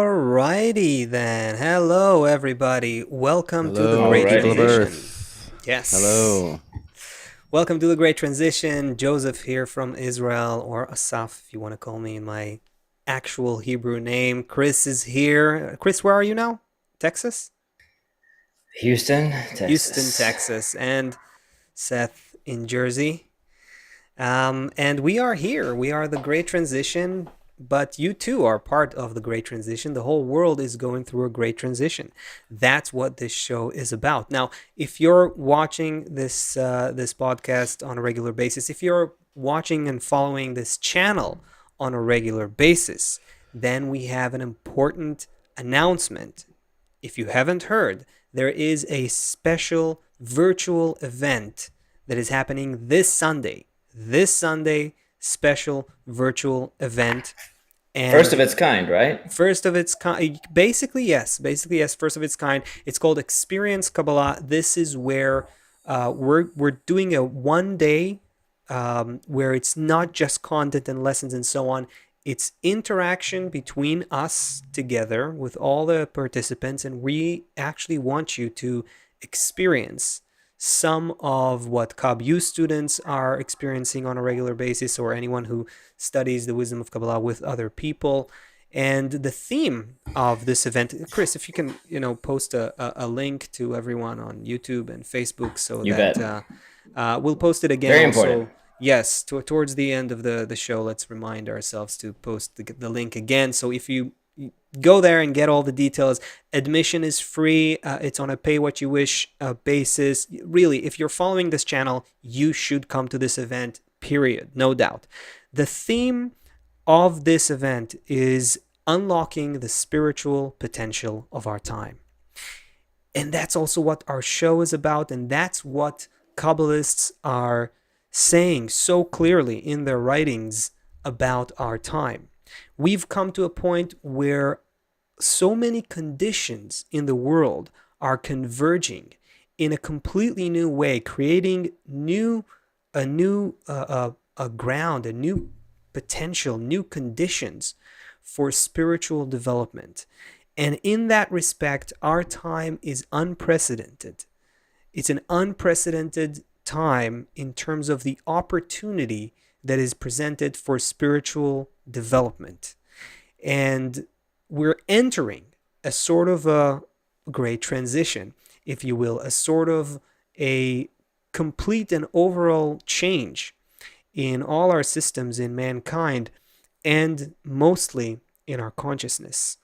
Alrighty then. Hello, everybody. Welcome to the Hello, Great people of Alrighty. Transition. Earth. Yes. Hello. Welcome to the Great Transition. Joseph here from Israel, or Asaf, if you want to call me in my actual Hebrew name. Chris is here. Chris, where are you now? Texas? Houston, Houston, Texas. Texas. And Seth in Jersey. And we are here. We are the Great Transition, but you too are part of the Great Transition. The whole world is going through a great transition. That's what this show is about. Now, if you're watching this podcast on a regular basis, if you're watching and following this channel on a regular basis, then we have an important announcement. If you haven't heard, there is a special virtual event that is happening this Sunday, special virtual event. First of And its kind, right? first of its kind, basically yes, first of its kind. It's called Experience Kabbalah. This is where we're doing a 1 day where it's not just content and lessons and so on. It's interaction between us together with all the participants, and we actually want you to experience some of what Kabbalah students are experiencing on a regular basis, or anyone who studies the wisdom of Kabbalah with other people. And the theme of this event, Chris, if you can, post a link to everyone on YouTube and Facebook, so You that bet. we'll post it again Very important. also. Yes, towards the end of the show, let's remind ourselves to post the link again. So if you go there and get all the details. Admission is free. It's on a pay what you wish basis. Really, if you're following this channel, you should come to this event, period. No doubt. The theme of this event is unlocking the spiritual potential of our time. And that's also what our show is about. And that's what Kabbalists are saying so clearly in their writings about our time. We've come to a point where so many conditions in the world are converging in a completely new way, creating a new ground, a new potential, new conditions for spiritual development. And in that respect, our time is unprecedented. It's an unprecedented time in terms of the opportunity that is presented for spiritual development. And we're entering a sort of a great transition, if you will, a sort of a complete and overall change in all our systems in mankind, and mostly in our consciousness.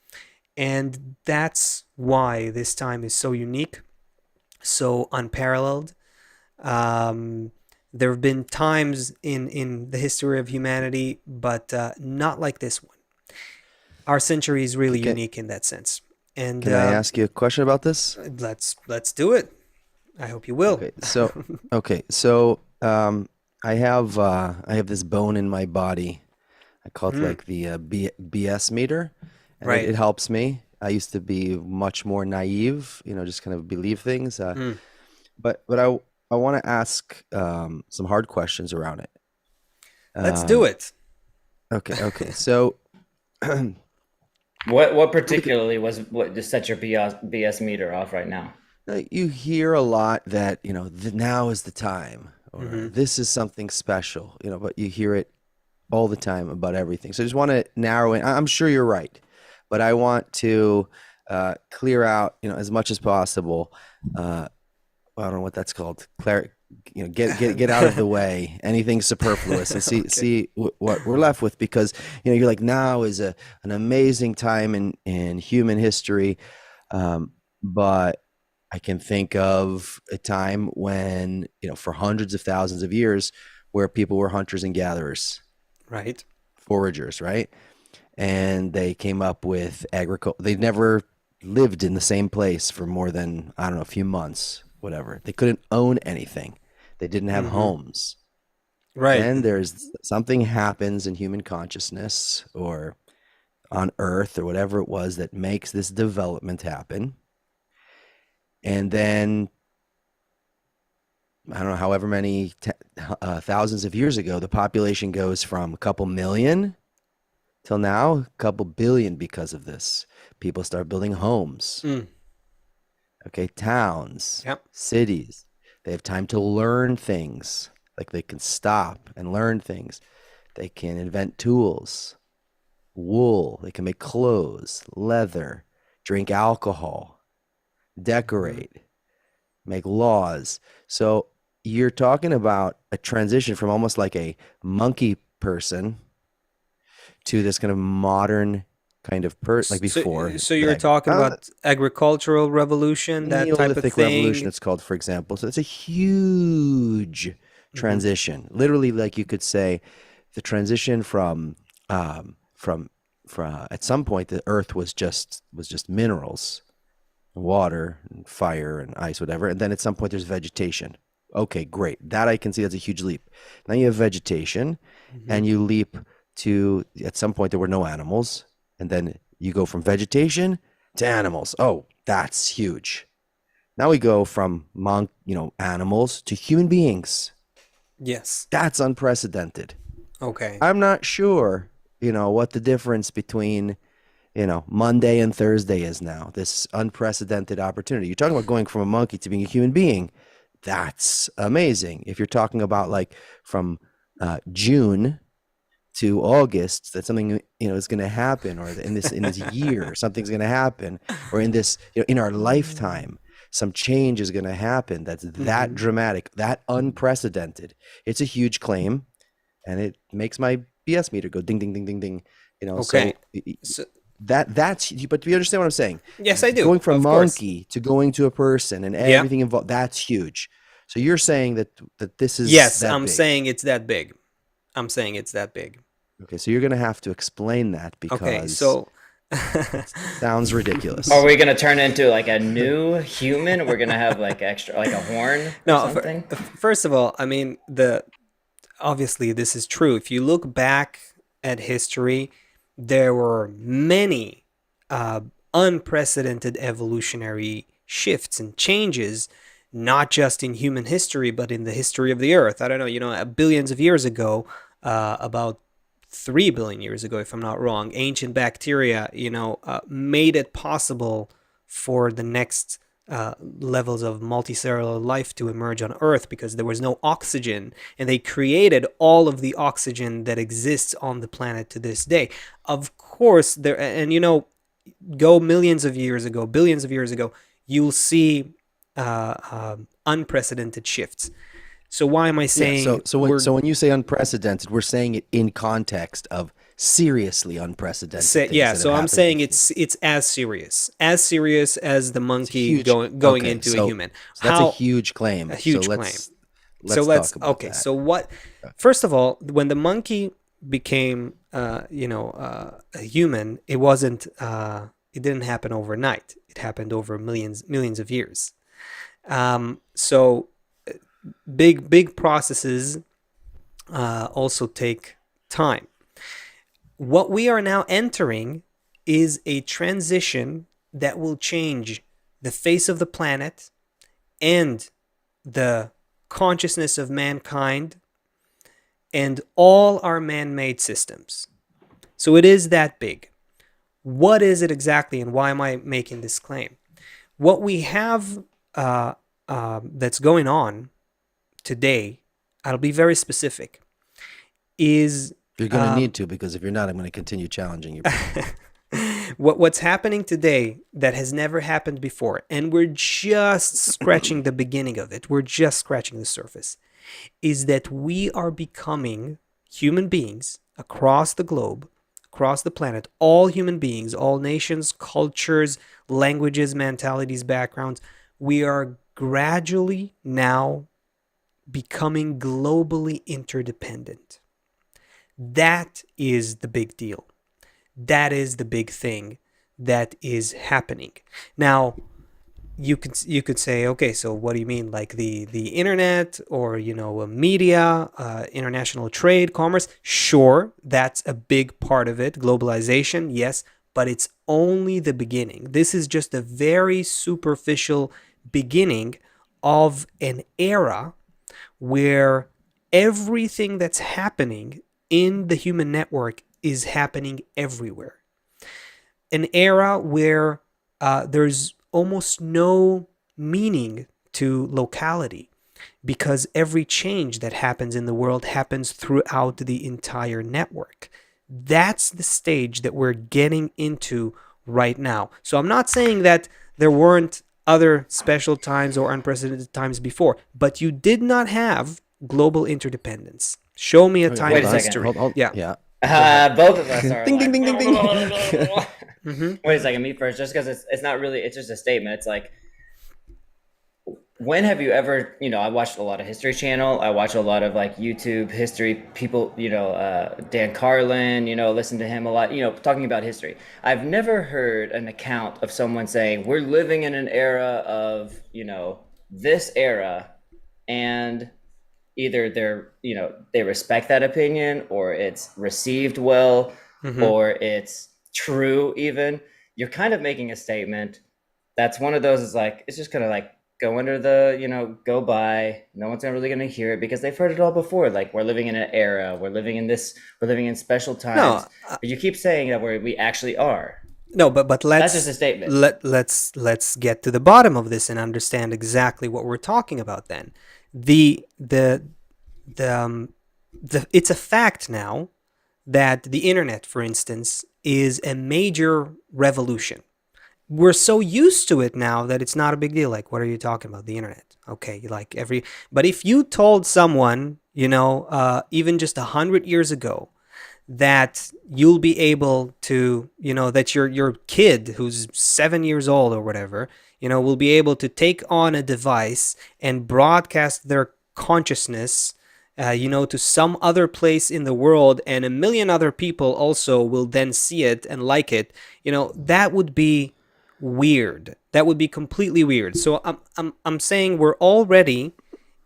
And that's why this time is so unique, so unparalleled. There have been times in the history of humanity, but not like this one. Our century is really Can, unique in that sense. And can I ask you a question about this? let's do it. I hope you will. Okay, so okay, so I have this bone in my body. I call it like the BS meter, and it Right. helps me. I used to be much more naive, just kind of believe things. But I want to ask some hard questions around it. Let's do Um, it. okay. So What particularly was what just set your BS meter off right now? you hear a lot that, now is the time, or Hmm. this is something special, but you hear it all the time about everything. So I just want to narrow in. I'm sure you're right, but I want to clear out, as much as possible. I don't know what that's called. Get out of the way, anything superfluous, and see Okay. see what we're left with. Because you're like, now is an amazing time in human history, but I can think of a time when, for hundreds of thousands of years, where people were hunters and gatherers, Right. foragers, right? And they came up with agriculture. They never lived in the same place for more than, I don't know, a few months, whatever. They couldn't own anything. They didn't have Hmm. homes. Right. Then there's something happens in human consciousness, or on earth, or whatever it was, that makes this development happen. And then, I don't know, however many thousands of years ago, the population goes from a couple million till now, a couple billion because of this. People start building homes, Mm. okay, towns, Yep. cities. They have time to learn things. Like they can stop and learn things. They can invent tools, wool. They can make clothes, leather, drink alcohol, Mhm. decorate, make laws. So you're talking about a transition from almost like a monkey person to this kind of modern kind of like So, before so the you're talking about agricultural revolution, that type of Neolithic revolution, thing? it's called, for example. So it's a huge Hmm. transition. Literally, like you could say, the transition um, from at some point the Earth was just minerals, water, and fire, and ice, whatever. And then at some point there's vegetation. Okay, great. That I can see that's a huge leap. Now you have vegetation, Hmm. and you leap to at some point there were no animals, and then you go from vegetation to animals. Oh, that's huge. Now we go from animals to human beings. Yes. That's unprecedented. Okay. I'm not sure, what the difference between, Monday and Thursday is now. This unprecedented opportunity. You're talking about going from a monkey to being a human being. That's amazing. If you're talking about like from June to August, that something is going to happen, or in this year something's going to happen, or in this in our lifetime some change is going to happen. That's that Hmm. dramatic, that unprecedented. It's a huge claim, and it makes my BS meter go ding ding ding ding ding. Okay. So So, that's, but do you understand what I'm saying? yes, I do. Going from Of course. monkey to going to a person and Yeah. everything involved, that's huge. So you're saying that this is Yes, that I'm big. saying it's that big. I'm saying it's that big. Okay, so you're going to have to explain that Okay, because so it sounds Are ridiculous. we gonna turn into like a new human? We're gonna have like extra, like a horn or no, something? first of all, I mean, the obviously this is true. If you look back at history, there were many uh, unprecedented evolutionary shifts and changes, not just in human history, but in the history of the earth. I don't know, billions of years ago, about 3 billion years ago, if I'm not wrong, ancient bacteria, made it possible for the next levels of multicellular life to emerge on Earth because there was no oxygen, and they created all of the oxygen that exists on the planet to this day. Of course, go millions of years ago, billions of years ago, you'll see unprecedented shifts. So why am I Yeah, saying so so when we're so when you say unprecedented, we're saying it in context of seriously unprecedented things yeah? that have So I'm happened saying before. it's as the It's monkey huge. going Okay, into a so human. that's a How huge a claim. So huge claim. So let's let's talk about okay. that. So what? First of all, when the monkey became, a human, it wasn't. It didn't happen overnight. It happened over millions of years. So big processes also take time. What we are now entering is a transition that will change the face of the planet and the consciousness of mankind and all our man made systems. So it is that big. What is it exactly, and why am I making this claim? What we have that's going on today, I'll be very specific, is You're going to need to, because if you're not, I'm going to continue challenging your point. what's happening today that has never happened before, and we're just scratching the beginning of it. We're just scratching the surface. Is that we are becoming human beings across the globe, across the planet, all human beings, all nations, cultures, languages, mentalities, backgrounds. We are gradually now becoming globally interdependent. That is the big deal. That is the big thing that is happening. Now, you could say, okay, so what do you mean, like the internet, or media, international trade, commerce? Sure, that's a big part of it. Globalization, yes, but it's only the beginning. This is just a very superficial beginning of an era where everything that's happening in the human network is happening everywhere. An era where there's almost no meaning to locality, because every change that happens in the world happens throughout the entire network. That's the stage that we're getting into right now. So I'm not saying that there weren't other special times or unprecedented times before, but you did not have global interdependence. Show me a time Wait in a second. history. Hold. Yeah. Yeah. Both of us are Ding, like, ding, ding, ding, ding. Wait a second, me first, just because it's not really, it's just a statement. It's like, when have you ever, I watched a lot of History Channel. I watch a lot of like YouTube history people, Dan Carlin, listen to him a lot, talking about history. I've never heard an account of someone saying, we're living in an era of, this era, and either they respect that opinion, or it's received well, or it's true even. You're kind of making a statement that's one of those, is like, it's just gonna like go under the, go by. No one's really gonna hear it because they've heard it all before. Like, we're living in an era, we're living in special times. But you keep saying that we actually are. No, but That's let's just a statement. Let's get to the bottom of this and understand exactly what we're talking about. Then, it's a fact now that the internet, for instance, is a major revolution. We're so used to it now that it's not a big deal. Like, what are you talking about? The internet? Okay, but if you told someone, even just 100 years ago, that you'll be able to, that your kid who's 7 years old or whatever, will be able to take on a device and broadcast their consciousness, to some other place in the world, and a million other people also will then see it and like it, that would be weird. That would be completely weird. So I'm saying we're already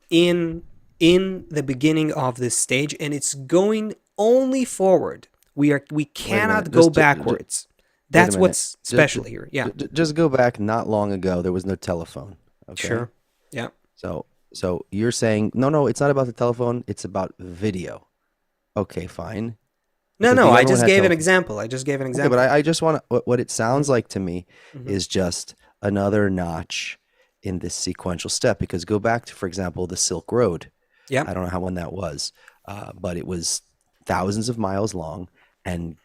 in the beginning of this stage, and it's going only forward. We cannot go backwards. That's what's special here. Yeah. Just go back. Not long ago, there was no telephone. Okay. Sure. Yeah. So you're saying no, it's not about the telephone. It's about video. Okay, fine. No. I just gave an example. Okay, but I just want to. What it sounds like to me is just another notch in this sequential step. Because go back to, for example, the Silk Road. Yeah. I don't know when that was, but it was thousands of miles long, and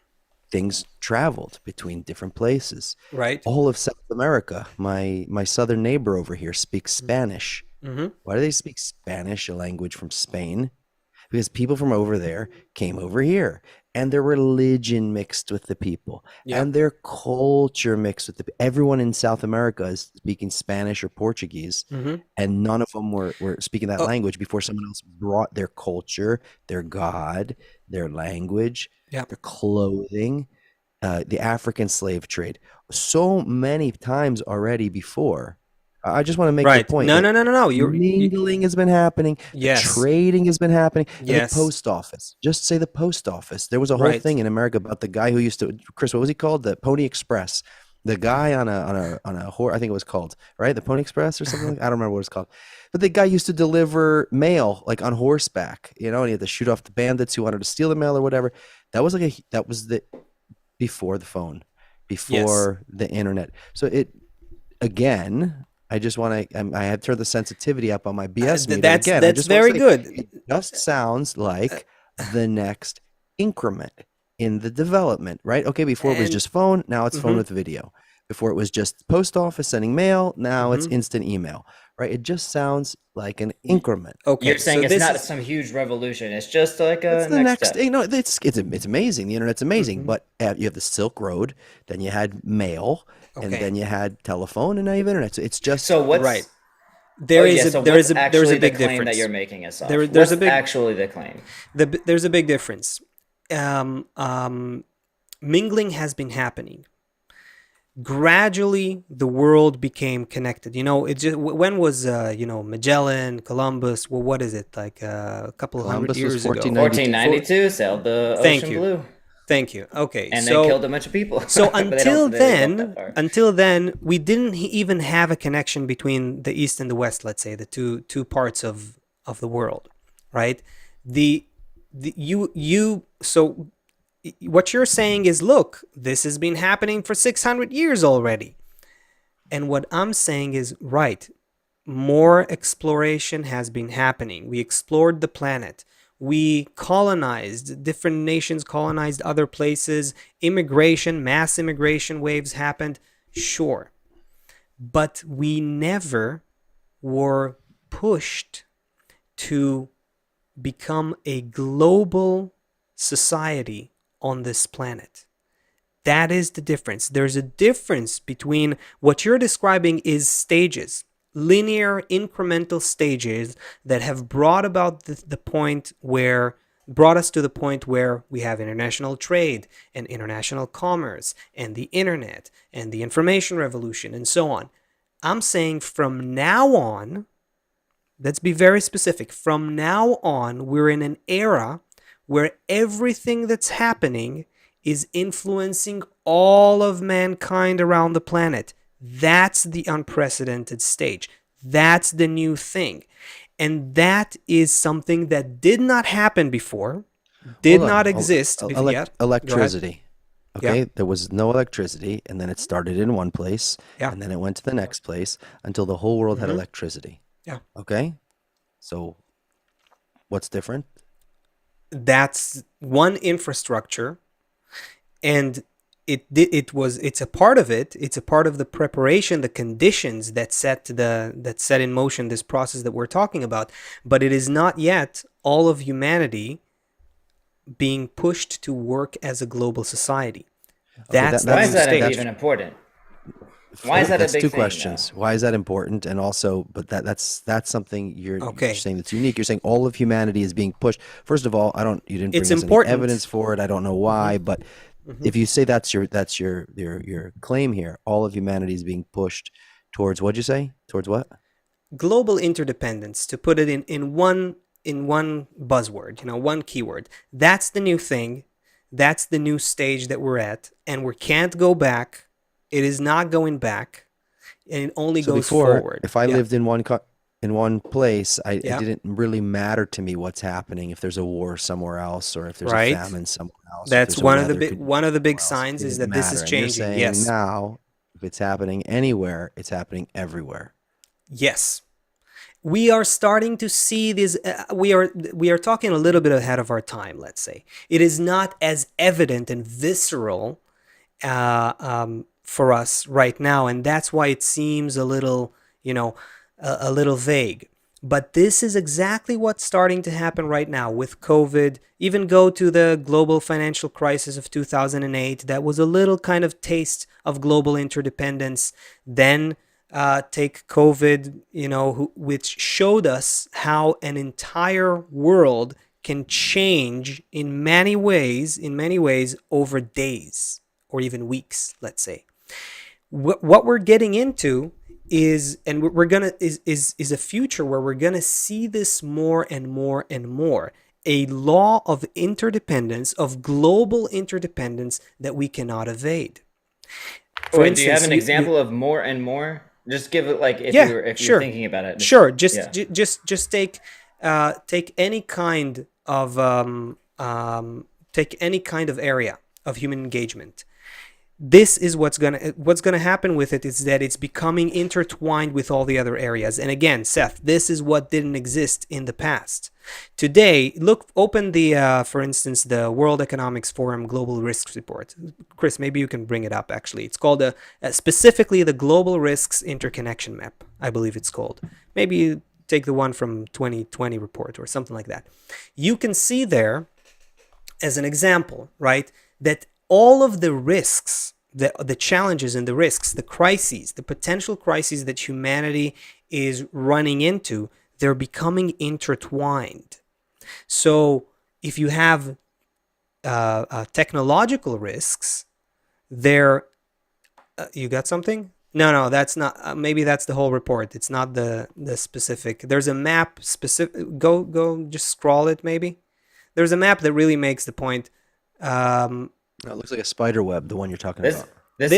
things traveled between different places. Right. All of South America. My southern neighbor over here speaks Spanish. Why do they speak Spanish, a language from Spain? Because people from over there came over here, and their religion mixed with the people, and their culture mixed with everyone in South America is speaking Spanish or Portuguese, and none of them were speaking that language before someone else brought their culture, their God, their language, their clothing, the African slave trade. So many times already before. I just want to make the point. No. Mingling has been happening. Yes. Trading has been happening. Yes. The post office. Just say the post office. There was a whole thing in America about the guy who used to, Chris, what was he called? The Pony Express. The guy on a horse, I think it was called, right? The Pony Express or something like, I don't remember what it's called. But the guy used to deliver mail like on horseback, and he had to shoot off the bandits who wanted to steal the mail or whatever. That was before the phone, before the internet. So I just want to. I had turned the sensitivity up on my BS meter again. That's very good. It just sounds like the next increment in the development, right? Okay, before it was just phone, now it's phone with video. Before it was just post office sending mail, now it's instant email, right? It just sounds like an increment. Okay, you're saying it's not some huge revolution. It's just like a next step. It's amazing. The internet's amazing, but you have the Silk Road, then you had mail. And then you had telephone, and now you have internet. So it's just so what's right. There's a big difference that you're making us off. There's a big actually the claim. There's a big difference. Mingling has been happening. Gradually, the world became connected. When was Magellan, Columbus? Well, what is it, like a couple of hundred years ago? 1492 sailed the ocean blue. Thank you. Okay, and they killed a bunch of people. So until then, we didn't even have a connection between the East and the West. Let's say the two parts of the world, right? So what you're saying is, look, this has been happening for 600 years already. And what I'm saying is, right, more exploration has been happening. We explored the planet. We colonized, different nations colonized other places. Immigration, mass immigration waves happened. Sure. But we never were pushed to become a global society on this planet. That is the difference. There's a difference between what you're describing is stages, linear incremental stages that have brought about the point where brought us to the point where we have international trade and international commerce and the internet and the information revolution and so on. I'm saying from now on, let's be very specific. From now on, we're in an era where everything that's happening is influencing all of mankind around the planet. That's the unprecedented stage. That's the new thing. And that is something that did not happen before, did not exist before. Electricity. Okay, Yeah. there was no electricity, and then it started in one place, Yeah. and then it went to the next place until the whole world had electricity. Yeah. Okay, so what's different? That's one infrastructure, and it's a part of it. It's a part of the preparation, the conditions that set in motion this process that we're talking about. But it is not yet all of humanity being pushed to work as a global society. That's Why is that stage. even important? Why is that That's a big two thing, questions. Why is that important? And also, but that's something you're Okay. saying that's unique. You're saying all of humanity is being pushed. First of all, you didn't bring It's us important. any evidence for it. I don't know why, but if you say that's your claim here, all of humanity is being pushed towards, what'd you say? Towards what? Global interdependence, to put it in one buzzword, one keyword. That's the new thing. That's the new stage that we're at, and we can't go back. It is not going back, and it only So goes before, forward. if I Yeah. lived in one place, it Yeah. didn't really matter to me what's happening if there's a war somewhere else or if there's Right. a famine somewhere else. If That's there's a one of the weather big somewhere else, signs it is didn't that this is matter. And you're changing. saying Yes. now, if it's happening anywhere, it's happening everywhere. Yes. We are starting to see this. We are talking a little bit ahead of our time. Let's say it is not as evident and visceral for us right now, and that's why it seems a little, a little vague. But this is exactly what's starting to happen right now with COVID. Even go to the global financial crisis of 2008. That was a little kind of taste of global interdependence. Then take COVID, which showed us how an entire world can change in many ways over days or even weeks, let's say. What we're getting into is, and we're gonna is a future where we're gonna see this more and more and more. A law of interdependence, of global interdependence that we cannot evade. For Wait, instance, do you have an example of more and more? Just give it like if sure. you're thinking about it. Sure. Yeah. Just take any kind of take any kind of area of human engagement. This is what's gonna happen with it is that it's becoming intertwined with all the other areas. And again, Seth, this is what didn't exist in the past. Today, open the for instance, the World Economics Forum Global Risks Report. Chris, maybe you can bring it up. Actually, it's called specifically the Global Risks Interconnection Map. I believe it's called. Maybe you take the one from 2020 report or something like that. You can see there, as an example, right, that all of the risks, the challenges and the risks, the crises, the potential crises that humanity is running into, they're becoming intertwined. So if you have technological risks, you got something? No, that's not. Maybe that's the whole report. It's not the specific. There's a map specific. Go, just scroll it. Maybe there's a map that really makes the point. It looks like a spider web, the one you're talking about. This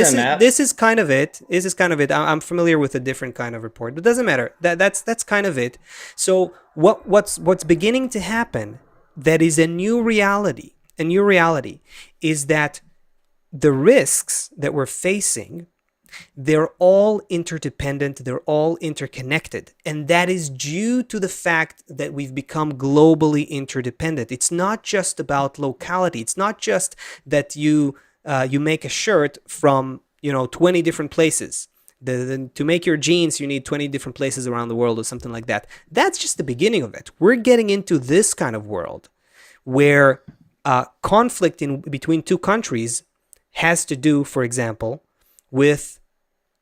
is kind of it. This is kind of it. I'm familiar with a different kind of report, but it doesn't matter. That's kind of it. So what's beginning to happen, that is a new reality is that the risks that we're facing, they're all interdependent, they're all interconnected. And that is due to the fact that we've become globally interdependent. It's not just about locality. It's not just that you make a shirt from 20 different places. To make your jeans, you need 20 different places around the world or something like that. That's just the beginning of it. We're getting into this kind of world where conflict between two countries has to do, for example, with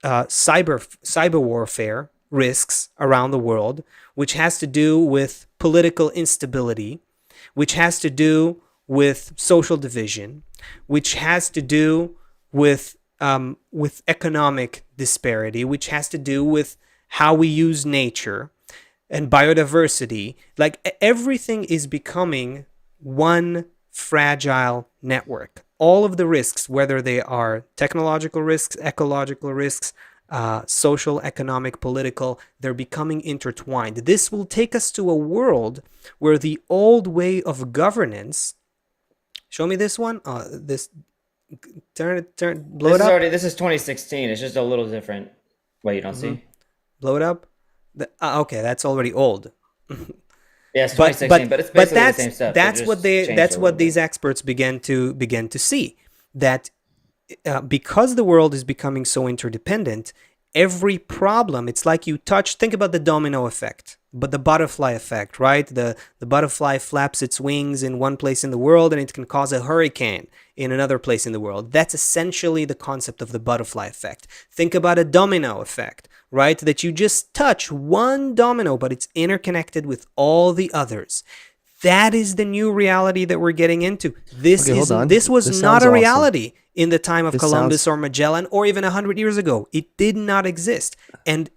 cyber warfare risks around the world, which has to do with political instability, which has to do with social division, which has to do with economic disparity, which has to do with how we use nature and biodiversity. Like everything is becoming one fragile network. All of the risks, whether they are technological risks, ecological risks, social, economic, political, they're becoming intertwined. This will take us to a world where the old way of governance. Show me this one. Blow it up. This is 2016. It's just a little different. Wait, you don't see? Blow it up. Okay, that's already old. Yeah, it's 2016, but it's basically the same stuff. That's what these experts began to see, that because the world is becoming so interdependent, every problem, it's like think about the domino effect, but the butterfly effect, right? The butterfly flaps its wings in one place in the world and it can cause a hurricane in another place in the world. That's essentially the concept of the butterfly effect. Think about a domino effect, right? That you just touch one domino, but it's interconnected with all the others. That is the new reality that we're getting into. This was not a reality in the time of Columbus or Magellan or even 100 years ago. It did not exist. And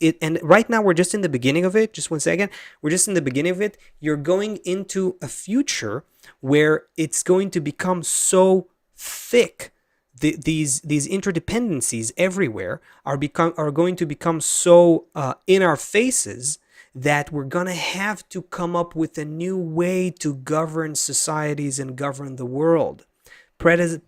right now we're just in the beginning of it. Just one second. We're just in the beginning of it. You're going into a future where it's going to become so thick. These interdependencies everywhere are going to become so in our faces that we're going to have to come up with a new way to govern societies and govern the world. The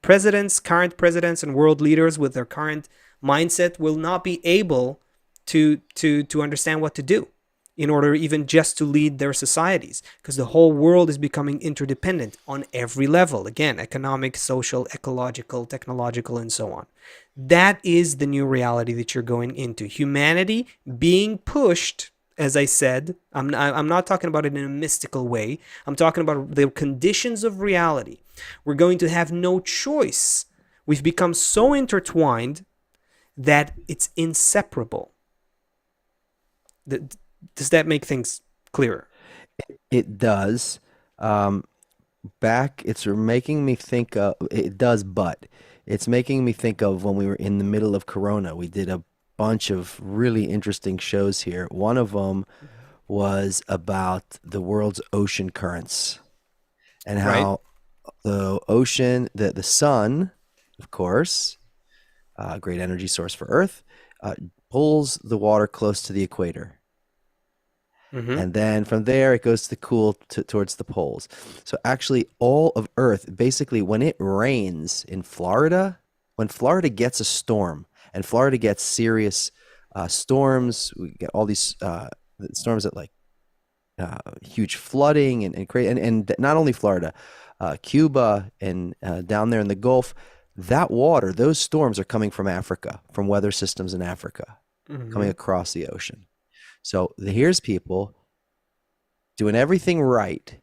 presidents, current presidents and world leaders with their current mindset will not be able to understand what to do in order even just to lead their societies, because the whole world is becoming interdependent on every level. Again, economic, social, ecological, technological, and so on. That is the new reality that you're going into. Humanity being pushed, as I said, I'm not talking about it in a mystical way. I'm talking about the conditions of reality. We're going to have no choice. We've become so intertwined that it's inseparable. Does that make things clearer? It does. It's making me think of, it does, but it's making me think of when we were in the middle of Corona. We did a bunch of really interesting shows here. One of them was about the world's ocean currents and how the ocean, the sun, of course, a great energy source for Earth, pulls the water close to the equator. Mm-hmm. And then from there, it goes to cool towards the poles. So actually, all of Earth, basically, when it rains in Florida, when Florida gets a storm, and Florida gets serious storms, we get all these storms that huge flooding and not only Florida, Cuba and down there in the Gulf, that water, those storms are coming from Africa, from weather systems in Africa, coming across the ocean. So here's people doing everything right,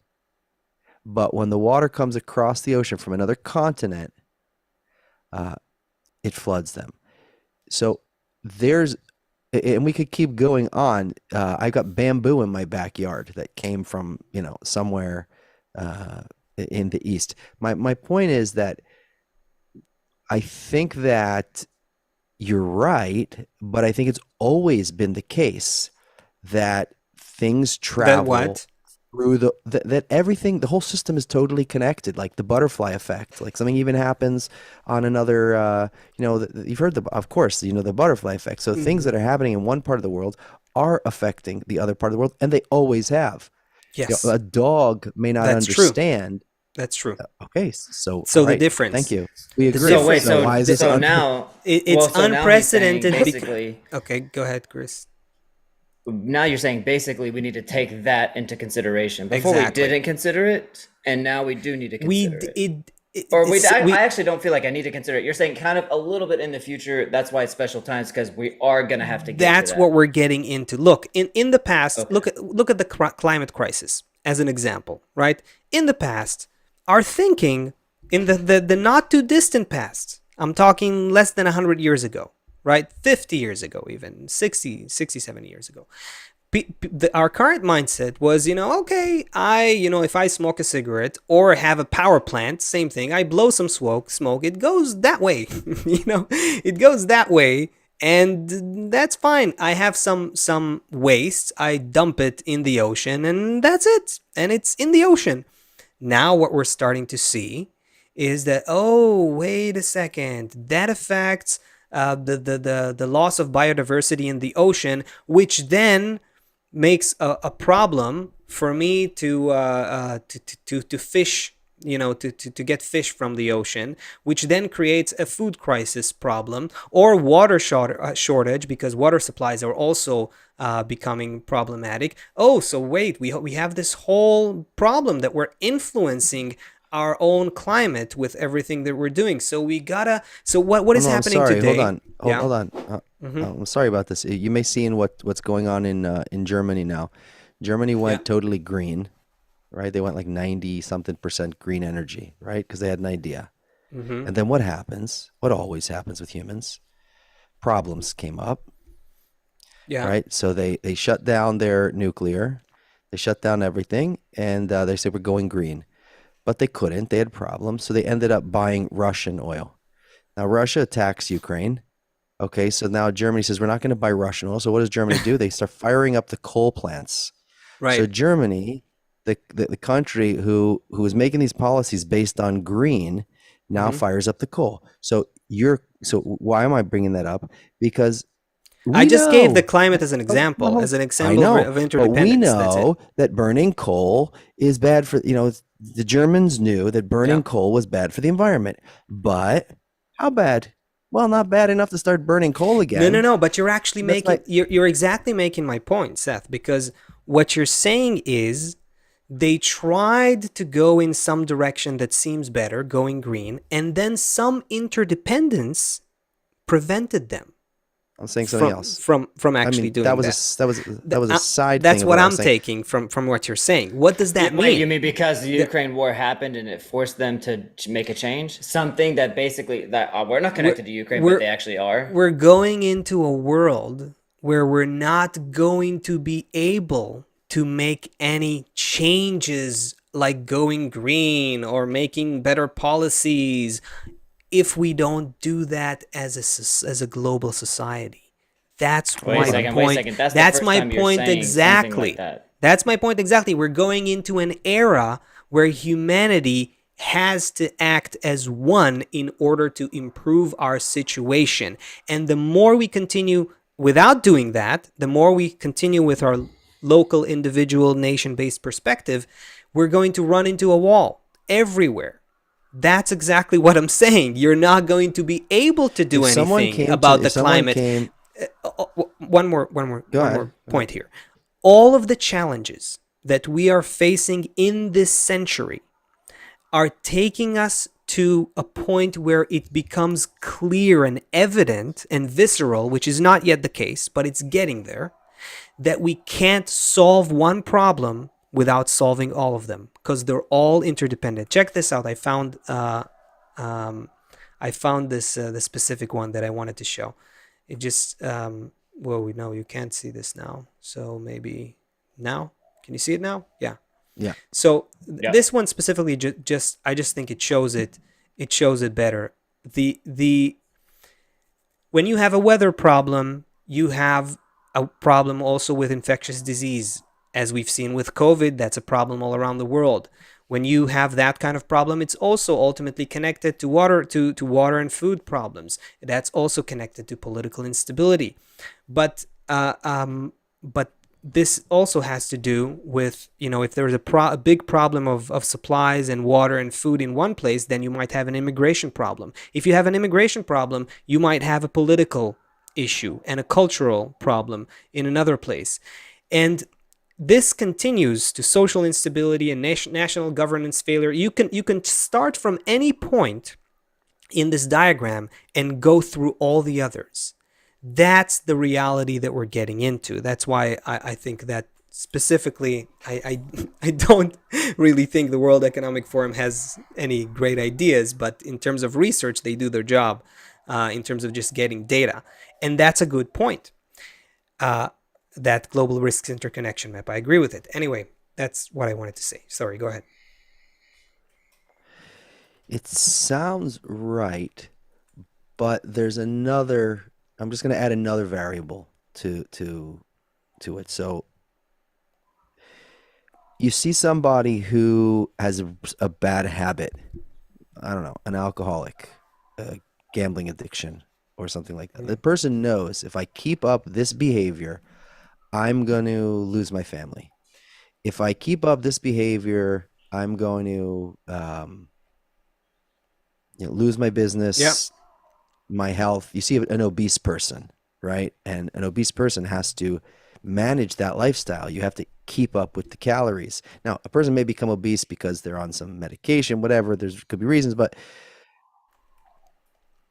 but when the water comes across the ocean from another continent, it floods them. So and we could keep going on. I got bamboo in my backyard that came from, somewhere in the East. My point is that I think that you're right, but I think it's always been the case that things travel through that everything, the whole system is totally connected, like the butterfly effect. Like something even happens on another, you've heard of course, the butterfly effect. So things that are happening in one part of the world are affecting the other part of the world, and they always have. Yes. A dog may not understand. That's true. Okay, so So all the right, difference. thank you. We The agree. So wait, difference. So why is this so un- now, It's well, so now he's saying unprecedented. basically, Okay, go ahead, Chris. now you're saying basically we need to take that into consideration. Before we Exactly. didn't consider it, and now we do need to We consider d- it. it, Or it's- I actually don't feel like I need to consider it. You're saying kind of a little bit in the future. That's why it's special times, because we are gonna have to get that's to that. what we're getting into. Look, in the past, Okay. look at the climate crisis as an example, right? In the past, our thinking in the not too distant past, I'm talking less than 100 years ago, right? 50 years ago, even 60, 70 years ago. Our current mindset was, okay, if I smoke a cigarette or have a power plant, same thing, I blow some smoke, it goes that way, it goes that way, and that's fine. I have some waste, I dump it in the ocean, and that's it, and it's in the ocean. Now what we're starting to see is that, oh, wait a second, that affects the loss of biodiversity in the ocean, which then makes a problem for me to fish, to get fish from the ocean, which then creates a food crisis problem or water shortage, because water supplies are also becoming problematic. Oh, so wait, we have this whole problem that we're influencing our own climate with everything that we're doing. So we gotta. So what is No, I'm happening sorry. today? Hold on. I'm sorry about this. You may see in what's going on in Germany now. Germany went totally green, right? They went like 90 something percent green energy, right? Because they had an idea. And then what happens? What always happens with humans? Problems came up, Yeah. right? So they shut down their nuclear, they shut down everything, and they said we're going green, but they couldn't. They had problems, so they ended up buying Russian oil. Now Russia attacks Ukraine. Okay, so now Germany says we're not going to buy Russian oil. So what does Germany do? They start firing up the coal plants. Right. So Germany, the country who is making these policies based on green, now fires up the coal. So why am I bringing that up? Because I just gave the know. climate as an example, Oh, as an I example know, of but we interdependence. That's it. know that burning coal is bad for, the Germans knew that burning coal was bad for the environment. But how bad? Well, not bad enough to start burning coal again. No. But you're actually That's making like, you're exactly making my point, Seth. Because what you're saying is they tried to go in some direction that seems better, going green, and then some interdependence prevented them I'm saying something else. from I actually mean, doing that was that. that was a side That's thing of what what I I'm was saying. taking from what you're saying. What does that Wait, mean? you mean because the Ukraine war happened and it forced them to make a change? Something that basically that we're not connected to Ukraine, but they actually are. We're going into a world where we're not going to be able to make any changes like going green or making better policies if we don't do that as a global society. That's Wait a my second, point. wait a second. That's the That's first my time you're point saying something like exactly. that. That's my point exactly. We're going into an era where humanity has to act as one in order to improve our situation. And the more we continue without doing that, the more we continue with our local, individual, nation-based perspective, we're going to run into a wall everywhere. That's exactly what I'm saying. You're not going to be able to do anything about the climate. One more point here. All of the challenges that we are facing in this century are taking us to a point where it becomes clear and evident and visceral, which is not yet the case, but it's getting there, that we can't solve one problem without solving all of them, because they're all interdependent. Check this out. I found this the specific one that I wanted to show. It just well, we know you can't see this now, so maybe now. Can you see it now? Yeah. Yeah. So this one specifically, I just think it shows it. It shows it better. When you have a weather problem, you have a problem also with infectious disease. As we've seen with COVID, that's a problem all around the world. When you have that kind of problem, it's also ultimately connected to water, to water and food problems. That's also connected to political instability. But this also has to do with, if there's a big problem of supplies and water and food in one place, then you might have an immigration problem. If you have an immigration problem, you might have a political issue and a cultural problem in another place. And this continues to social instability and national governance failure. You can start from any point in this diagram and go through all the others. That's the reality that we're getting into. That's why I think that specifically, I don't really think the World Economic Forum has any great ideas, but in terms of research, they do their job in terms of just getting data. And that's a good point. That global risks interconnection map. I agree with it. Anyway, that's what I wanted to say. Sorry, go ahead. It sounds right, but there's another. I'm just going to add another variable to it. So you see somebody who has a bad habit. I don't know, an alcoholic, a gambling addiction, or something like that. The person knows, if I keep up this behavior, I'm going to lose my family. If I keep up this behavior, I'm going to lose my business, Yep. my health. You see an obese person, right? And an obese person has to manage that lifestyle. You have to keep up with the calories. Now, a person may become obese because they're on some medication, whatever. There could be reasons, but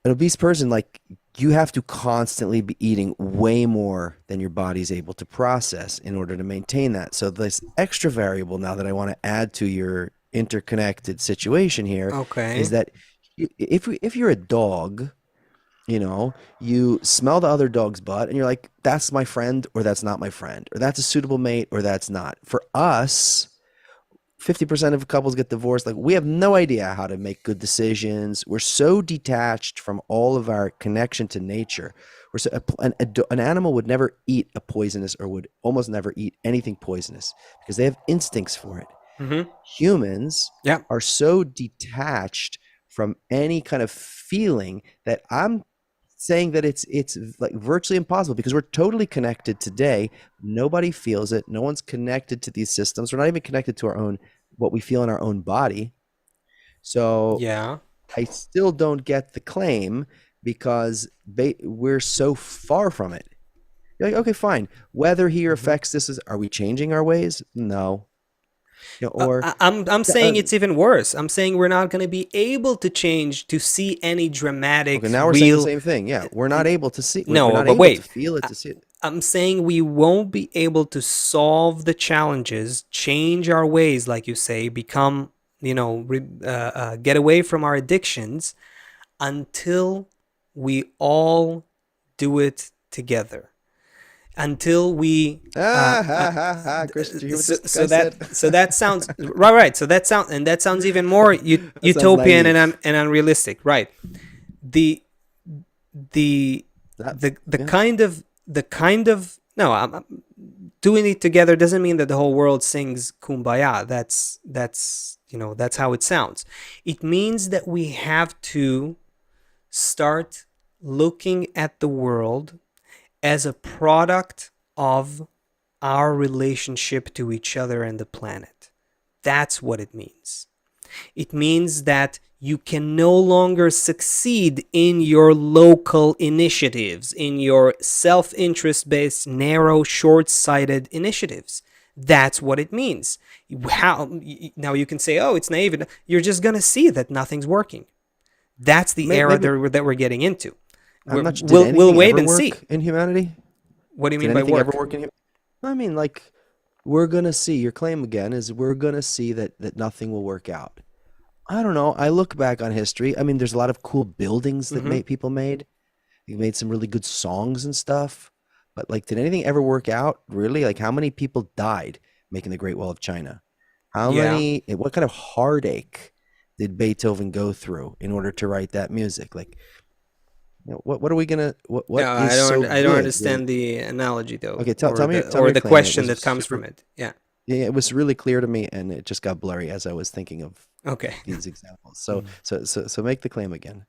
an obese person, like, you have to constantly be eating way more than your body's able to process in order to maintain that. So this extra variable now that I want to add to your interconnected situation here Okay. is that if you're a dog, you smell the other dog's butt and you're like, that's my friend or that's not my friend, or that's a suitable mate or that's not. For us, 50% of couples get divorced. Like, we have no idea how to make good decisions. We're so detached from all of our connection to nature. An animal would never eat a poisonous, or would almost never eat anything poisonous, because they have instincts for it. Mm-hmm. Humans Yeah. are so detached from any kind of feeling that I'm saying that it's like virtually impossible, because we're totally connected today. Nobody feels it. No one's connected to these systems. We're not even connected to our own, what we feel in our own body. So Yeah. I still don't get the claim, because we're so far from it. You're like, okay, fine. Weather here affects this. Are we changing our ways? No. I'm saying it's even worse. I'm saying we're not going to be able to change to see any dramatic, okay, now we're saying the same thing. Yeah, we're not able to see. No, we're not but able wait. to feel it, to see it. I'm saying we won't be able to solve the challenges, change our ways, like you say, become, get away from our addictions, until we all do it together. Until we Chris, did you hear what this guy said? so that sounds right. So that sounds even more utopian naive. and unrealistic, right? The kind of no, doing it together doesn't mean that the whole world sings kumbaya. That's how it sounds. It means that we have to start looking at the world as a product of our relationship to each other and the planet. That's what it means. It means that you can no longer succeed in your local initiatives, in your self-interest based, narrow, short-sighted initiatives. That's what it means. Now you can say, oh, it's naive. You're just going to see that nothing's working. That's the era that we're getting into. We'll wait and see. In humanity? What do you mean Did by anything work? ever work in humanity? I mean, like, we're going to see. Your claim again is we're going to see that nothing will work out. I don't know. I look back on history. I mean, there's a lot of cool buildings that people made. They made some really good songs and stuff. But, like, did anything ever work out? Really? Like, how many people died making the Great Wall of China? What kind of heartache did Beethoven go through in order to write that music? Like, what are we gonna? I don't understand the analogy though. Okay, tell me the question that comes from it. Yeah. Yeah, it was really clear to me, and it just got blurry as I was thinking of these examples. So make the claim again.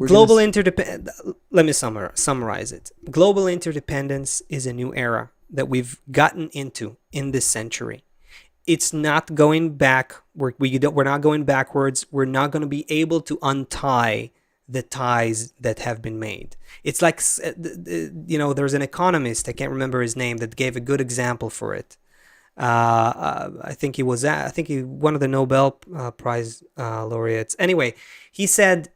Global interdependence. Let me summarize it. Global interdependence is a new era that we've gotten into in this century. It's not going back. We're not going backwards. We're not going to be able to untie the ties that have been made. It's like, there's an economist, I can't remember his name, that gave a good example for it. I think he one of the Nobel Prize laureates. Anyway, he said,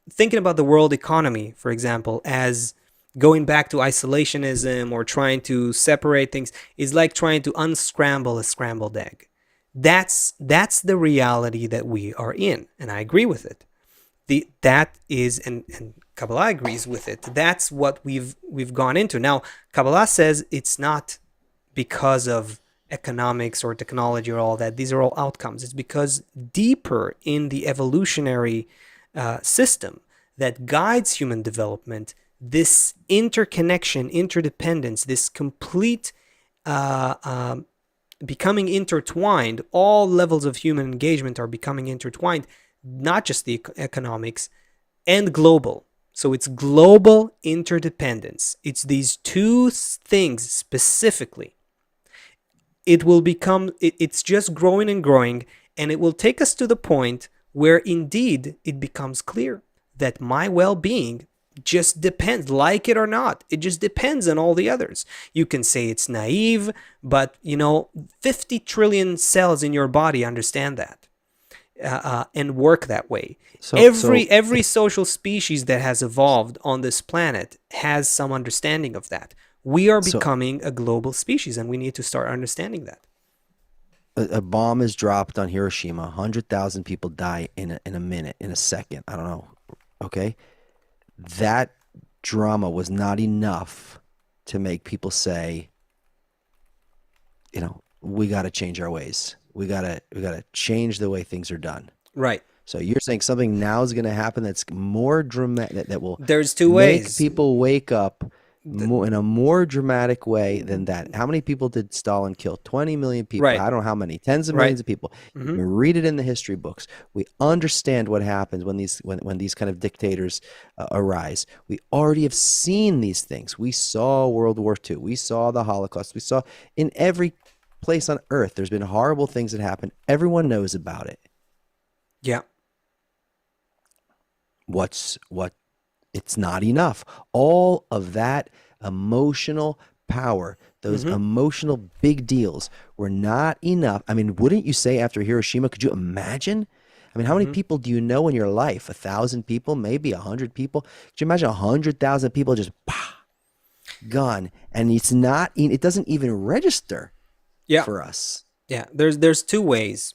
thinking about the world economy, for example, as going back to isolationism or trying to separate things is like trying to unscramble a scrambled egg. That's the reality that we are in, and I agree with it. That is, and Kabbalah agrees with it. That's what we've gone into. Now, Kabbalah says it's not because of economics or technology or all that. These are all outcomes. It's because deeper in the evolutionary system that guides human development, this interconnection, interdependence, this complete becoming intertwined, all levels of human engagement are becoming intertwined, not just the economics, and global. So it's global interdependence. It's these two things specifically. It will become, it's just growing and growing, and it will take us to the point where indeed it becomes clear that my well-being just depends, like it or not. It just depends on all the others. You can say it's naive, but 50 trillion cells in your body understand that and work that way. So every social species that has evolved on this planet has some understanding of that. We are becoming a global species, and we need to start understanding that. A bomb is dropped on Hiroshima. 100,000 people die in a minute, in a second. I don't know. Okay? That drama was not enough to make people say, we got to change our ways. We got to change the way things are done. Right. So you're saying something now is going to happen that's more dramatic, that will There's two ways. Make people wake up in a more dramatic way than that. How many people did Stalin kill? 20 million people. Right. I don't know how many. Tens of millions of people. Mm-hmm. We read it in the history books. We understand what happens when these kind of dictators arise. We already have seen these things. We saw World War II. We saw the Holocaust. We saw in every place on earth there's been horrible things that happen. Everyone knows about it. Yeah. It's not enough. All of that emotional power, those emotional big deals were not enough. I mean, wouldn't you say after Hiroshima, could you imagine? I mean, how many people do you know in your life? 1,000 people, maybe 100 people? Could you imagine 100,000 people just gone? And it doesn't even register for us. Yeah, there's two ways.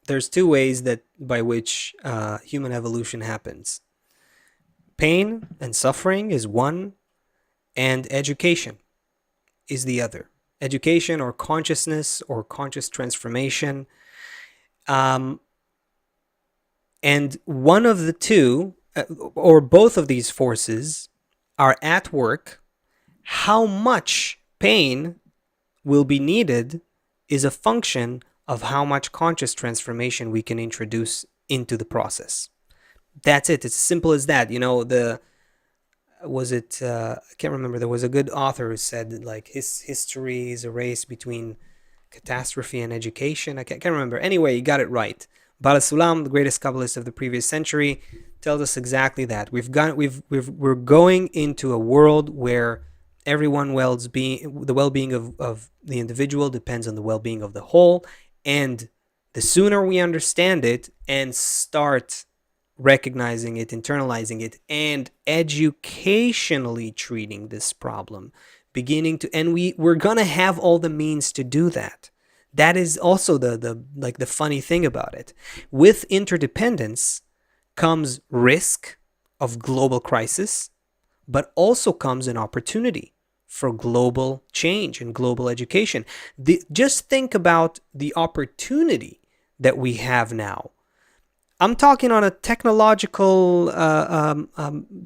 There's two ways by which human evolution happens. Pain and suffering is one, and education is the other. Education or consciousness or conscious transformation. And one of the two, or both of these forces, are at work. How much pain will be needed is a function of how much conscious transformation we can introduce into the process. That's it. It's as simple as that. I can't remember. There was a good author who said like his history is a race between catastrophe and education. I can't remember. Anyway, you got it right. Baal HaSulam, the greatest Kabbalist of the previous century, tells us exactly that. We're going into a world where the well-being of the individual depends on the well-being of the whole, and the sooner we understand it and start recognizing it, internalizing it, and educationally treating this problem, we're gonna have all the means to do that. That is also the funny thing about it. With interdependence comes risk of global crisis, but also comes an opportunity for global change and global education. Just think about the opportunity that we have now. I'm talking on a technological,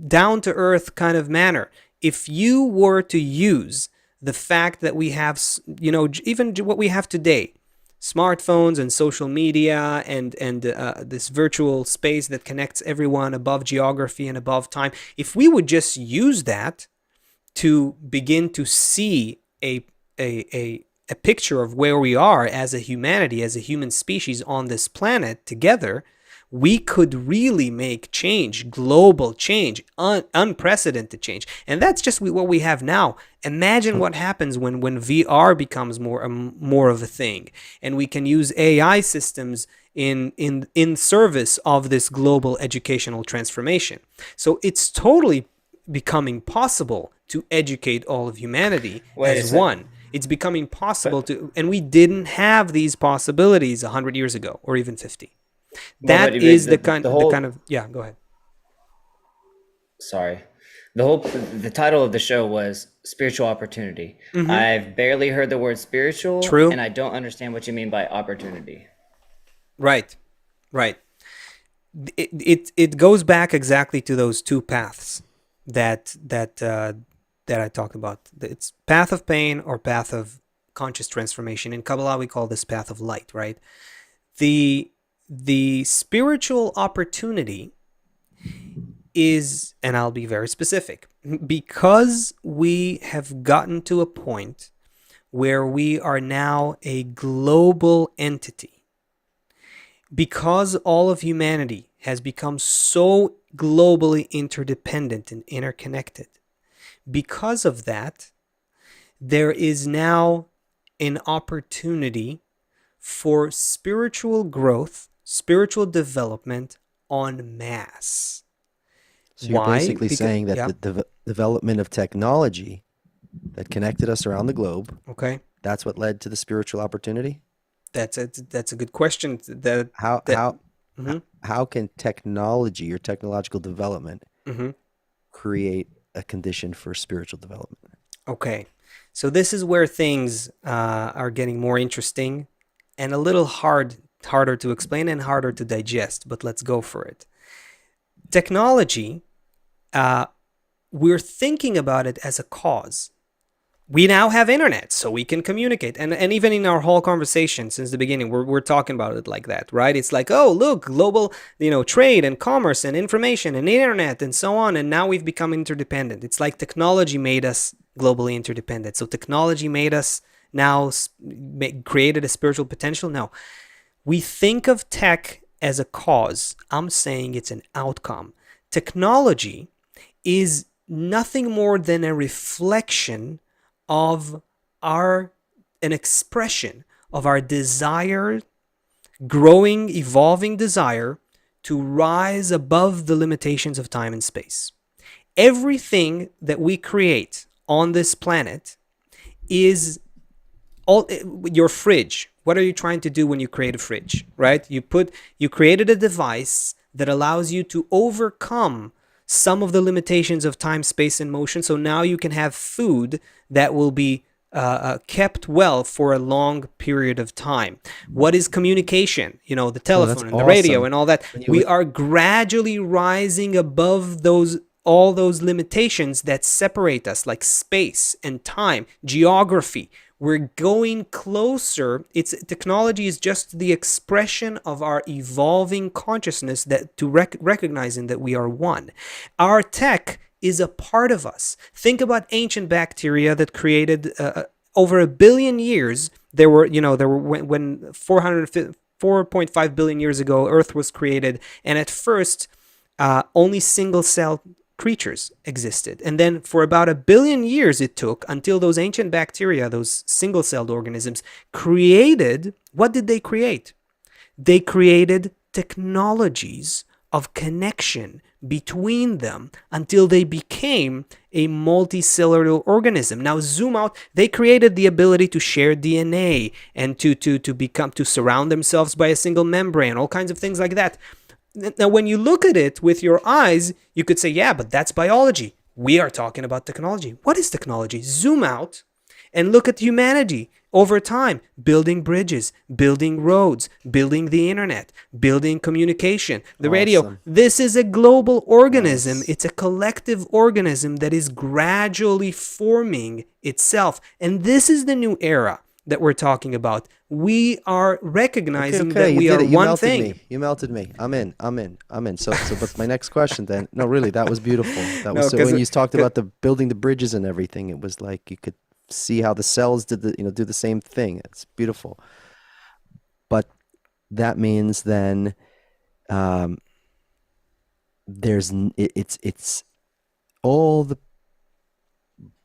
down-to-earth kind of manner. If you were to use the fact that we have, even what we have today, smartphones and social media and this virtual space that connects everyone above geography and above time, if we would just use that to begin to see a picture of where we are as a humanity, as a human species on this planet together, we could really make change, global change, unprecedented change. And that's just what we have now. Imagine what happens when VR becomes more of a thing, and we can use AI systems in service of this global educational transformation. So it's totally becoming possible to educate all of humanity as one. It's becoming possible to, and we didn't have these possibilities 100 years ago or even 50. That is the kind of yeah, go ahead. Sorry. The title of the show was Spiritual Opportunity. I've barely heard the word spiritual. True. And I don't understand what you mean by opportunity. Right. It goes back exactly to those two paths that I talked about. It's path of pain or path of conscious transformation. In Kabbalah, we call this path of light, right? The spiritual opportunity is, and I'll be very specific, because we have gotten to a point where we are now a global entity, because all of humanity has become so globally interdependent and interconnected. Because of that, there is now an opportunity for spiritual growth, spiritual development en masse. So you're basically saying that the development of technology that connected us around the globe, okay, that's what led to the spiritual opportunity? That's a good question. How can technology or technological development create a condition for spiritual development? Okay, so this is where things are getting more interesting and a little harder to explain and harder to digest, but let's go for it. Technology, we're thinking about it as a cause. We now have internet, so we can communicate. And even in our whole conversation since the beginning, we're talking about it like that, right? It's like, oh, look, global, trade and commerce and information and internet and so on. And now we've become interdependent. It's like technology made us globally interdependent. So technology made us now created a spiritual potential. No, we think of tech as a cause. I'm saying it's an outcome. Technology is nothing more than a reflection of an expression of our desire, growing, evolving desire to rise above the limitations of time and space. Everything that we create on this planet is your fridge. What are you trying to do when you create a fridge, right? You created a device that allows you to overcome some of the limitations of time, space, and motion. So now you can have food that will be kept well for a long period of time. What is communication? The telephone and the radio and all that. We are gradually rising above all those limitations that separate us, like space and time, geography. We're going closer. Technology is just the expression of our evolving consciousness recognizing that we are one. Our tech is a part of us. Think about ancient bacteria that created over 1 billion years. There were when 4.5 billion years ago, Earth was created, and at first only single-cell creatures existed. And then for about 1 billion years it took until those ancient bacteria, those single-celled organisms, created, what did they create? They created technologies of connection between them until they became a multicellular organism. Now zoom out, they created the ability to share DNA and to surround themselves by a single membrane, all kinds of things like that. Now, when you look at it with your eyes, you could say, yeah, but that's biology. We are talking about technology. What is technology? Zoom out and look at humanity over time, building bridges, building roads, building the internet, building communication, the radio. This is a global organism. Yes. It's a collective organism that is gradually forming itself. And this is the new era. that we're talking about. We are Okay, recognizing okay, that you we did are it. You one melted thing. me. You melted me. I'm in. I'm in. I'm in. So, but my next question then. No, really, that was beautiful. That was No, so because when you talked about the building the bridges and everything, it was like you could see how the cells did the, do the same thing. It's beautiful. But that means then, um, it's all the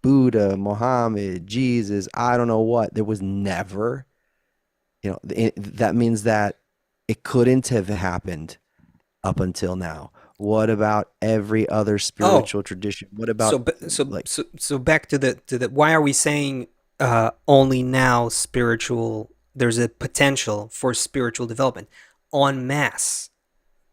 Buddha, Muhammad, Jesus, I don't know what. There was never, that means that it couldn't have happened up until now. What about every other oh, spiritual tradition? What so about b- so like, so so back to the why are we saying only now spiritual? There's a potential for spiritual development en masse.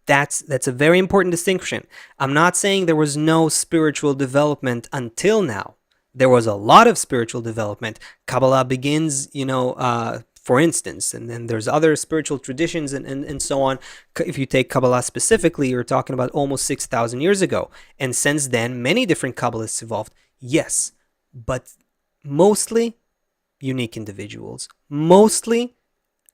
That's a very important distinction. I'm not saying there was no spiritual development until now. There was a lot of spiritual development. Kabbalah begins, for instance, and then there's other spiritual traditions and so on. If you take Kabbalah specifically, you're talking about almost 6,000 years ago. And since then, many different Kabbalists evolved. Yes, but mostly unique individuals, mostly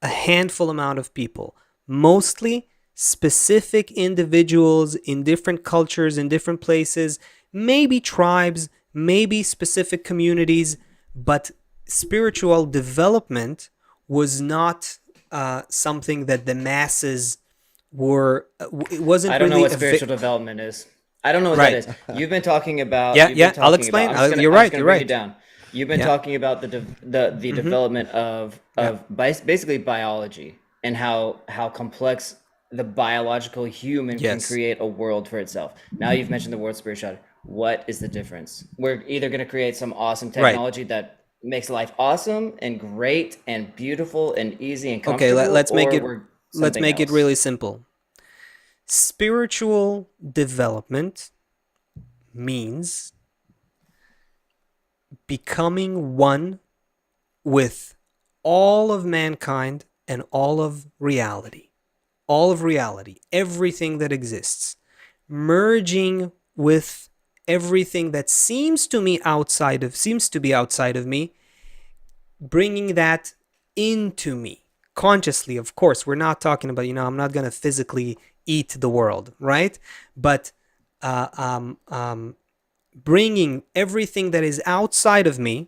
a handful amount of people, mostly specific individuals in different cultures, in different places, maybe tribes, maybe specific communities, but spiritual development was not something that the masses were, it I wasn't don't know really what spiritual development is. I don't know what that right. is. You've been talking about. Yeah, You've been yeah, I'll talking about. explain. You're I'm just right, gonna you're bring it right. down. You've been Yeah. talking about the Mm-hmm. development of Yeah. basically biology and how complex the biological human can Yes. create a world for itself. Now you've mentioned the word spirituality. What is the difference? We're either going to create some awesome Right. technology that makes life awesome and great and beautiful and easy and Okay, comfortable, or we're let's something make it else. really simple. Spiritual development means becoming one with all of mankind and all of reality. All of reality, everything that exists, merging with everything that seems to be outside of me, bringing that into me consciously. Of course, we're not talking about, I'm not going to physically eat the world, right? But uh, um, um, bringing everything that is outside of me,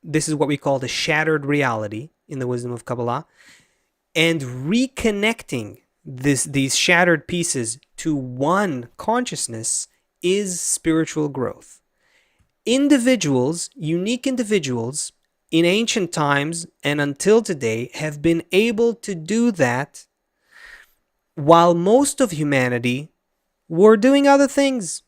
this is what we call the shattered reality in the wisdom of Kabbalah, and reconnecting these shattered pieces to one consciousness is spiritual growth. Individuals, unique individuals, in ancient times and until today have been able to do that while most of humanity were doing other things.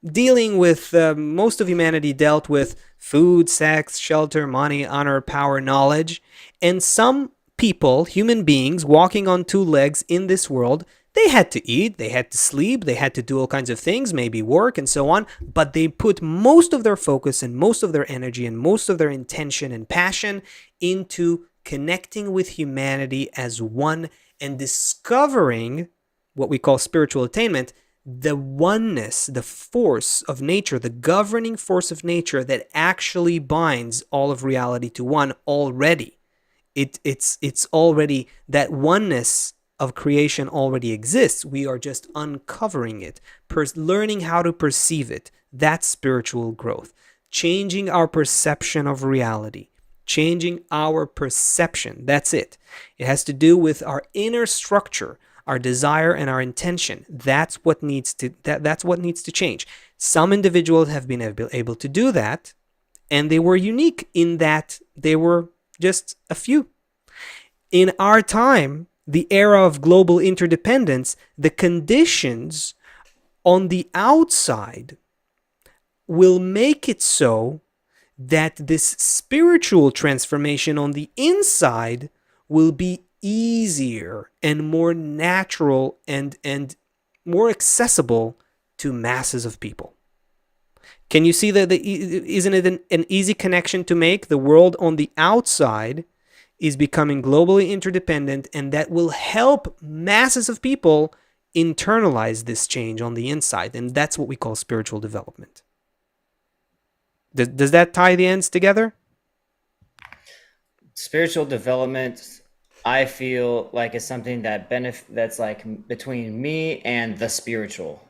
Dealing with, most of humanity dealt with food, sex, shelter, money, honor, power, knowledge. And some people, human beings, walking on two legs in this world, they had to eat, they had to sleep, they had to do all kinds of things, maybe work and so on, but they put most of their focus and most of their energy and most of their intention and passion into connecting with humanity as one and discovering what we call spiritual attainment, the oneness, the force of nature, the governing force of nature that actually binds all of reality to one already. It's already, that oneness of creation already exists. We are just uncovering it, learning how to perceive it. That's spiritual growth. Changing our perception of reality. Changing our perception. That's it. It has to do with our inner structure, our desire and our intention. That's what needs to change. Some individuals have been able to do that, and they were unique in that they were just a few. In our time, the era of global interdependence, the conditions on the outside will make it so that this spiritual transformation on the inside will be easier and more natural and more accessible to masses of people. Can you see that? Isn't it an easy connection to make? The world on the outside is becoming globally interdependent, and that will help masses of people internalize this change on the inside. And that's what we call spiritual development. Does that tie the ends together? Spiritual development, I feel like is something that's like between me and the spiritual.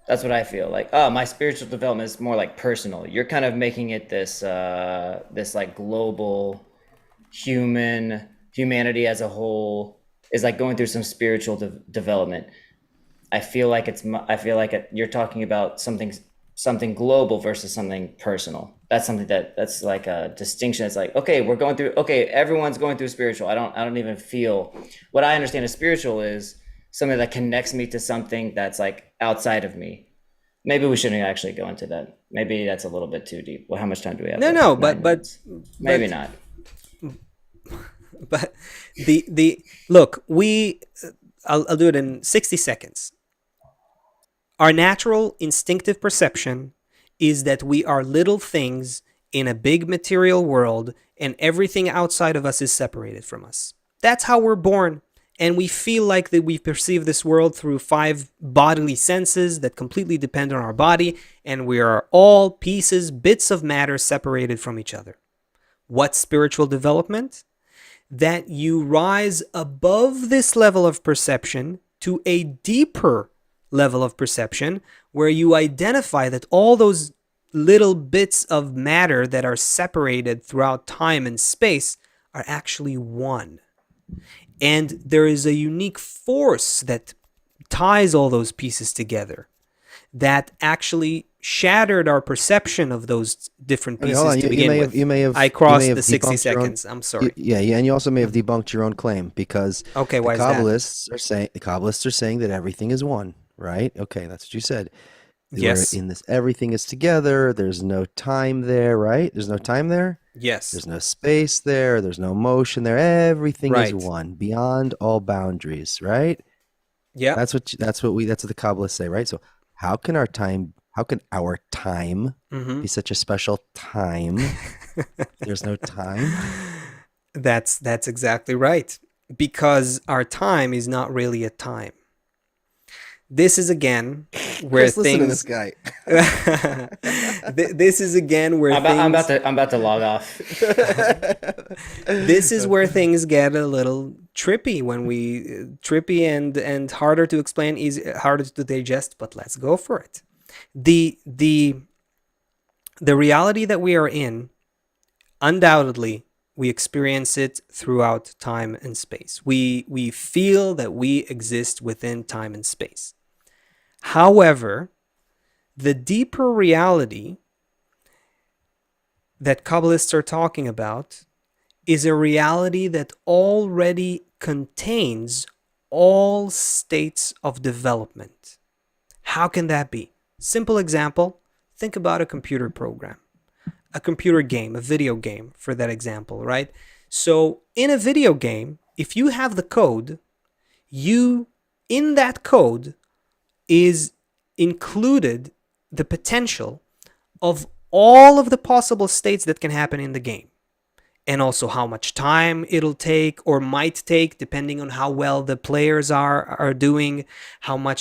That's what I feel like. Oh, my spiritual development is more like personal. You're kind of making it this like global humanity as a whole is like going through some spiritual development. I feel like you're talking about something global versus something personal. That's something that's like a distinction. It's like, okay, everyone's going through spiritual. I don't even feel what I understand as spiritual is something that connects me to something that's like outside of me. Maybe we shouldn't actually go into that. Maybe that's a little bit too deep. Well, how much time do we have? No, left? no, 9 minutes. Maybe but not. but the look, I'll do it in 60 seconds. Our natural instinctive perception is that we are little things in a big material world and everything outside of us is separated from us. That's how we're born. And we feel like that we perceive this world through 5 bodily senses that completely depend on our body, and we are all bits of matter separated from each other. What's spiritual development? That you rise above this level of perception to a deeper level of perception where you identify that all those little bits of matter that are separated throughout time and space are actually one. And there is a unique force that ties all those pieces together that actually shattered our perception of those different pieces to begin with. I crossed the 60 seconds. I'm sorry. Yeah, and you also may have debunked your own claim because okay, why is that? The Kabbalists are saying that everything is one, right? Okay, that's what you said. Yes. In this, everything is together. There's no time there, right? There's no time there. Yes. There's no space there. There's no motion there. Everything right. is one, beyond all boundaries, right? Yeah. That's what the Kabbalists say, right? So how can our time be such a special time? There's no time. That's exactly right. Because our time is not really a time. This is again where Chris, listen to this guy. This is again where I'm about to log off. This is where things get a little trippy trippy and harder to explain, harder to digest. But let's go for it. The reality that we are in, undoubtedly, we experience it throughout time and space. We feel that we exist within time and space. However, the deeper reality that Kabbalists are talking about is a reality that already contains all states of development. How can that be? Simple example, think about a computer program, a computer game, a video game for that example, right? So in a video game, if you have the code, in that code is included the potential of all of the possible states that can happen in the game. And also how much time it'll take or might take, depending on how well the players are doing, how long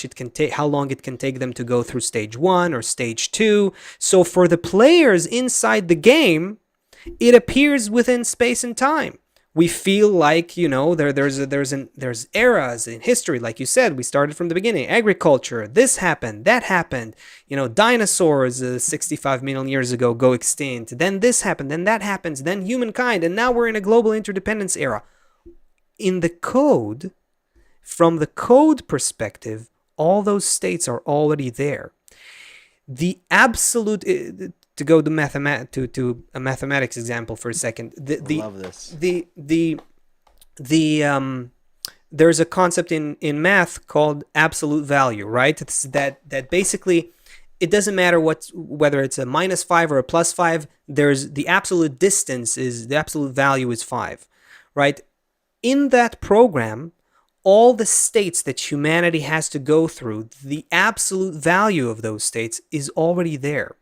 it can take them to go through stage 1 or stage 2. So for the players inside the game, it appears within space and time. We feel like, there's eras in history, like you said, we started from the beginning. Agriculture, this happened, that happened. Dinosaurs 65 million years ago go extinct. Then this happened, then that happens, then humankind, and now we're in a global interdependence era. In the code, from the code perspective, all those states are already there. The absolute... To go to a mathematics example for a second. I love this. There's a concept in math called absolute value, right? It's that basically it doesn't matter whether it's a -5 or a +5. There's the absolute the absolute value is 5, right? In that program, all the states that humanity has to go through, the absolute value of those states is already there.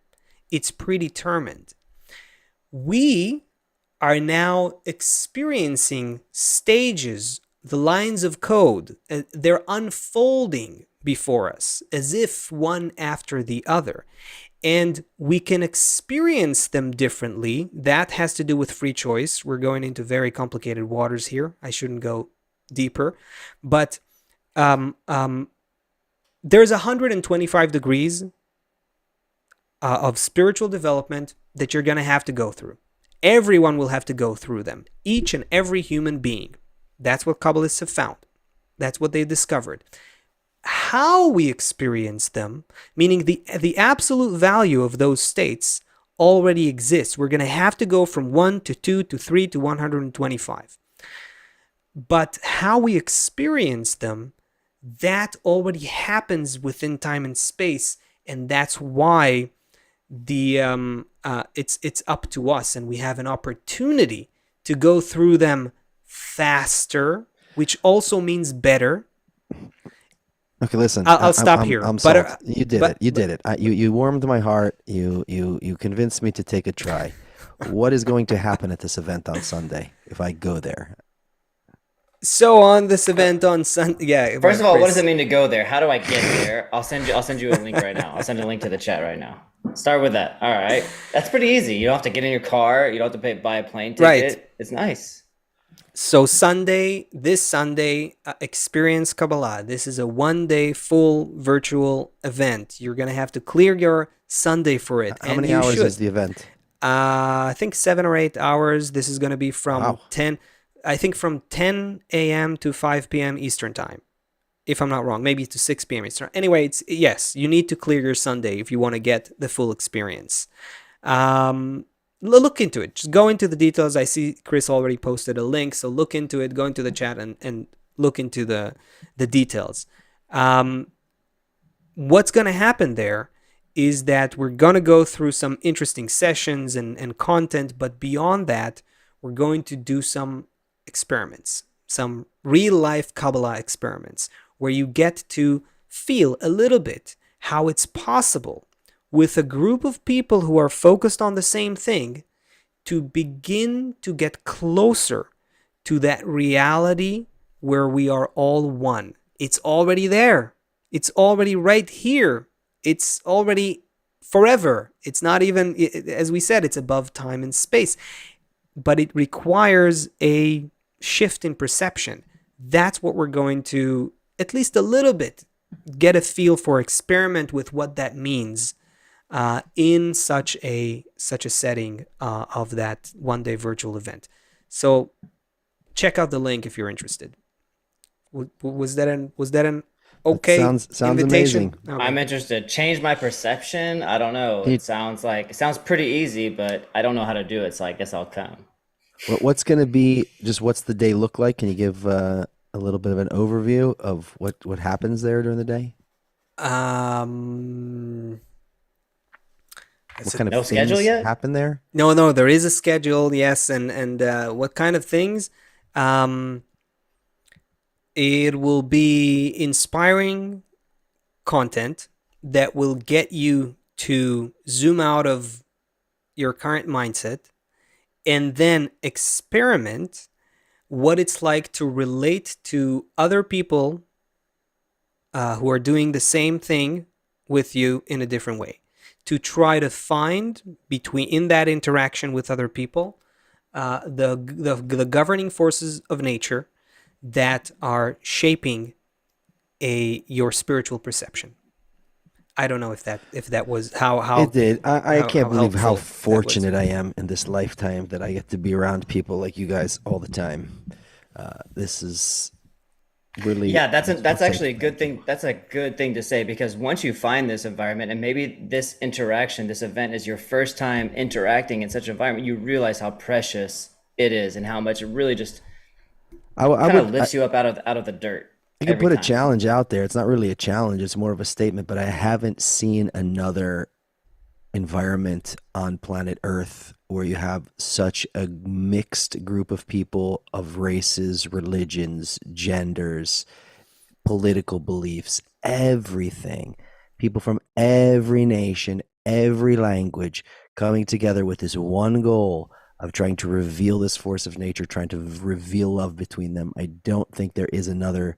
It's predetermined. We are now experiencing stages, the lines of code. They're unfolding before us as if one after the other. and we can experience them differently. That has to do with free choice. We're going into very complicated waters here. I shouldn't go deeper, but there's 125 degrees of spiritual development that you're going to have to go through. Everyone will have to go through them. Each and every human being. That's what Kabbalists have found. That's what they discovered. How we experience them, meaning the absolute value of those states, already exists. We're going to have to go from 1 to 2 to 3 to 125. But how we experience them, that already happens within time and space, and that's why it's up to us, and we have an opportunity to go through them faster, which also means better. Okay, listen. I'll stop here. I'm But sold. You did it. You did it. You warmed my heart. You convinced me to take a try. What is going to happen at this event on Sunday if I go there? So on this event on Sunday, yeah. First of all, what Chris. does it mean to go there? How do I get there? I'll send you a link right now. I'll send a link to the chat right now. Start with that. All right. That's pretty easy. You don't have to get in your car. You don't have to buy a plane ticket. Right. It's nice. So this Sunday, Experience Kabbalah. This is a one-day full virtual event. You're going to have to clear your Sunday for it. How many hours is the event? I think 7 or 8 hours. This is going to be from 10 a.m. to 5 p.m. Eastern time, if I'm not wrong. Maybe to 6 p.m. Eastern. Anyway, yes, you need to clear your Sunday if you want to get the full experience. Look into it. Just go into the details. I see Chris already posted a link, so look into it. Go into the chat and look into the details. What's going to happen there is that we're going to go through some interesting sessions and content, but beyond that, we're going to do some experiments, some real-life Kabbalah experiments, where you get to feel a little bit how it's possible with a group of people who are focused on the same thing to begin to get closer to that reality where we are all one. It's already there. It's already right here. It's already forever. It's not even, as we said, it's above time and space. But it requires a shift in perception. That's what we're going to, at least a little bit, get a feel for, experiment with what that means in such a setting of that one-day virtual event. So check out the link if you're interested. Was that an okay sounds invitation? amazing. Okay. I'm interested. Change my perception. I don't know. It sounds pretty easy, but I don't know how to do it, so I guess I'll come. What's going to be, what's the day look like? Can you give a little bit of an overview of what happens there during the day? What kind of no things schedule yet? happen there? No, there is a schedule, yes, and what kind of things? It will be inspiring content that will get you to zoom out of your current mindset and then experiment what it's like to relate to other people who are doing the same thing with you in a different way. To try to find in that interaction with other people, the governing forces of nature that are shaping your spiritual perception. I don't know if that was how It did. I can't believe how helpful that was. fortunate I am in this lifetime that I get to be around people like you guys all the time. This is really, that's actually a good thing. That's a good thing to say, because once you find this environment, and maybe this interaction, this event is your first time interacting in such an environment, you realize how precious it is and how much it really just kind of lifts you up out of the dirt. I could put a challenge out there. It's not really a challenge. It's more of a statement, but I haven't seen another environment on planet Earth where you have such a mixed group of people of races, religions, genders, political beliefs, everything. People from every nation, every language coming together with this one goal of trying to reveal this force of nature, trying to reveal love between them. I don't think there is another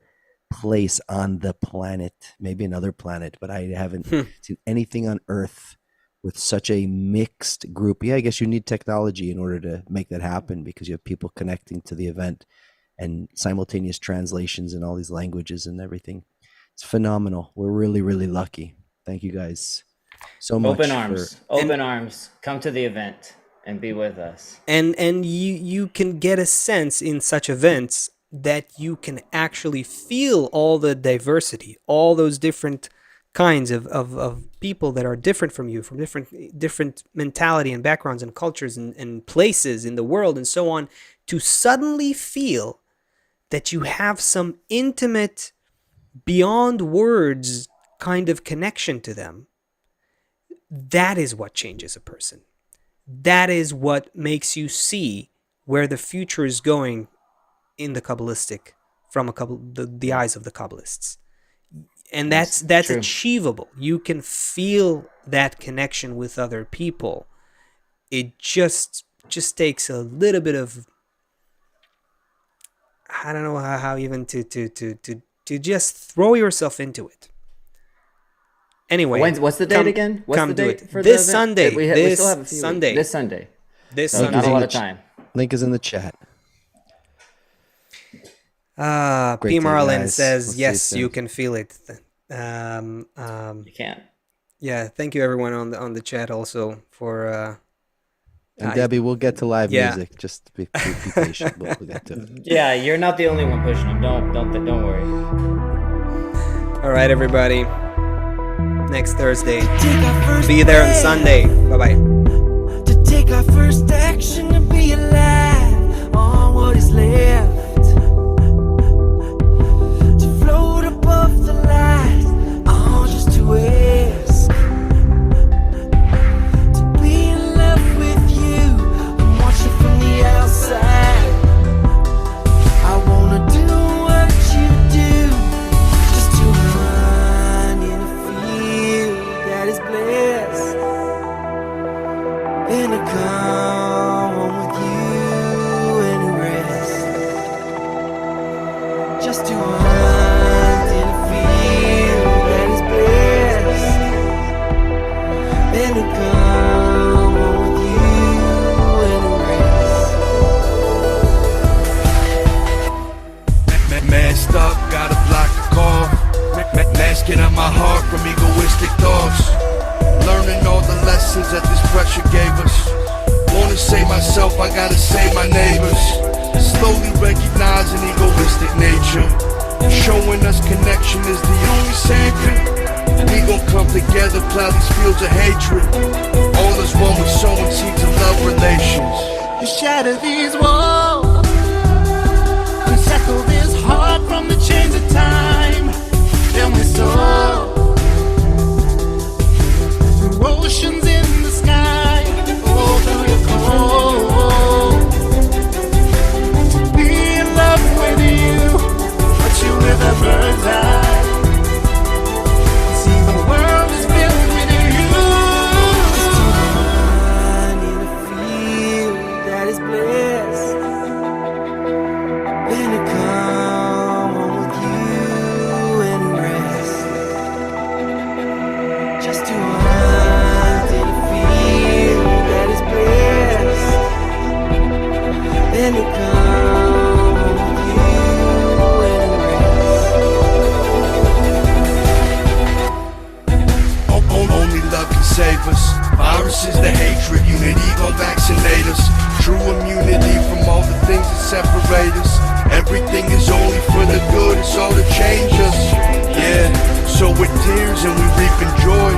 place on the planet, maybe another planet, but I haven't seen anything on Earth with such a mixed group. Yeah, I guess you need technology in order to make that happen, because you have people connecting to the event and simultaneous translations in all these languages and everything. It's phenomenal. We're really, really lucky. Thank you guys so much Open for arms, open arms. Come to the event and be with us. And you can get a sense in such events that you can actually feel all the diversity, all those different kinds of people that are different from you, from different mentality and backgrounds and cultures and places in the world and so on, to suddenly feel that you have some intimate, beyond words kind of connection to them. That is what changes a person. That is what makes you see where the future is going in the Kabbalistic, from the eyes of the Kabbalists. And that's True. achievable. You can feel that connection with other people. It just takes a little bit of, I don't know how even to just throw yourself into it. Anyway, What's the date again? What's come the do date it for this the event? Sunday. We still have a few Sunday. This Sunday. This So Sunday. not a lot of Ch- time. link is in the chat. Great P. day, Marlin guys. says, We'll see yes, you you soon. can feel it. You can't. Yeah, thank you everyone on the chat also for And Debbie, we'll get to live yeah. music. Just be patient. We'll get to it. Yeah, you're not the only one pushing them. Don't worry. all right, everybody. Next Thursday. Be there on Sunday. Bye-bye. To take our first action, to be alive on what is left, to float above the lies, just to ask, to be in love with you and watch it from the outside. I wanna do what you do, just to run in a field that is blessed, and to come home with you and rest, just to hunt in a field that is blessed, and to come home with you and rest. Masked up, gotta block the call. Masking out my heart from egoistic thoughts. Learning all the lessons that this pressure gave us. Wanna save myself, I gotta save my neighbors. Slowly recognizing egoistic nature. Showing us connection is the only savior. We gon' come together, plow these fields of hatred. All is one, we sowing seeds of love relations. You shatter these walls, unsettle this heart from the chains of time. Then we soar through oceans in the sky, through your cold. To be in love with you, watch you with a bird's eye. See the world is built with you. Just to run in a field that is blessed, and to come home with you and rest. Just to hunt in a field that is blessed, and to come home with you and rest. Only love can save us. Viruses, the hatred, unity gon' vaccinate us. True immunity from all the things that separate us. Everything is only for the good, it's all to change us. Yeah, so with tears and we reaping joy.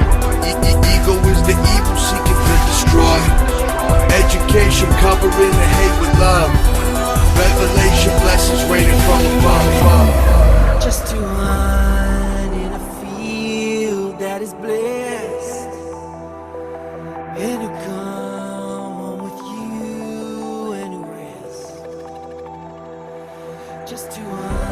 Ego is the evil seeking to destroy. Education covering the hate with love. Revelation blessings raining from above. Just to hunt in a field that is blessed, and to come home with you and rest. Just to hunt.